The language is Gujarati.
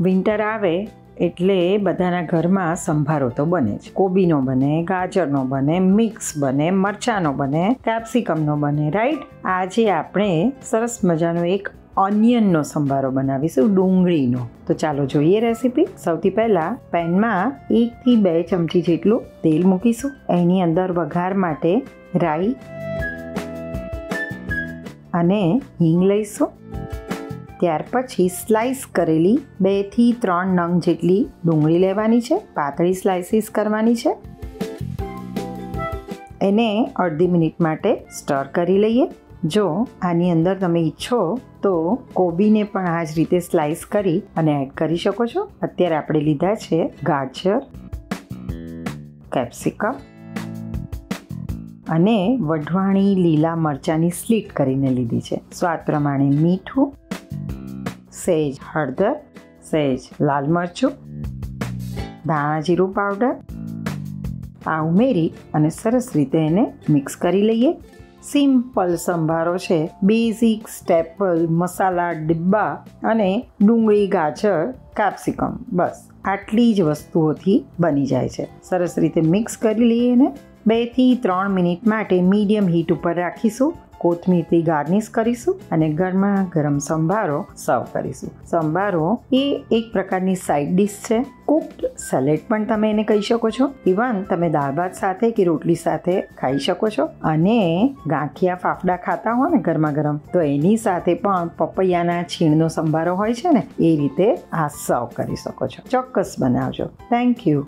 વિન્ટર આવે એટલે બધાના ઘરમાં સંભારો તો બને જ. કોબીનો બને, ગાજરનો બને, મિક્સ બને, મરચાંનો બને, કેપ્સિકમનો બને, રાઈટ. આજે આપણે સરસ મજાનો એક ઓનિયનનો સંભારો બનાવીશું, ડુંગળીનો. તો ચાલો જોઈએ રેસીપી. સૌથી પહેલાં પેનમાં 1 થી 2 ચમચી જેટલું તેલ મૂકીશું. એની અંદર વઘાર માટે રાઈ અને હિંગ લઈશું. ત્યાર પછી સ્લાઇસ કરેલી 2 થી 3 નંગ જેટલી ડુંગળી લેવાની છે. પાતળી સ્લાઇસીસ કરવાની છે. એને અડધી મિનિટ માટે સ્ટર કરી લઈએ. જો આની અંદર તમે ઈચ્છો તો કોબીને પણ આ જ રીતે સ્લાઇસ કરી અને એડ કરી શકો છો. અત્યારે આપણે લીધા છે ગાજર, કેપ્સિકમ અને વઢવાણી લીલા મરચાંની સ્લીટ કરીને લીધી છે. સ્વાદ પ્રમાણે મીઠું, સહેજ હળદર, સહેજ લાલ મરચું, ધાણા જીરું પાવડર આ ઉમેરી અને સરસ રીતે એને મિક્સ કરી લઈએ. સિમ્પલ સંભારો છે. બેઝિક સ્ટેપલ મસાલા ડિબ્બા અને ડુંગળી, ગાજર, કેપ્સિકમ, બસ આટલી જ વસ્તુઓથી બની જાય છે. સરસ રીતે મિક્સ કરી લઈએ ને 2 થી 3 મિનિટ માટે મીડિયમ હીટ ઉપર રાખીશું. કોથમીરથી ગાર્નિશ કરીશું અને ગરમા ગરમ સંભારો સર્વ કરીશું. સંભારો એ એક પ્રકારની સાઇડ ડિશ છે. કુક્ડ સેલેડ પણ તમે એને કહી શકો છો. ઇવન તમે દાળ ભાત સાથે કે રોટલી સાથે ખાઈ શકો છો. અને ગાંઠિયા ફાફડા ખાતા હો ને ગરમા ગરમ, તો એની સાથે પણ પપૈયાના છીણનો સંભારો હોય છે ને, એ રીતે આ સર્વ કરી શકો છો. ચોક્કસ બનાવજો. Thank you.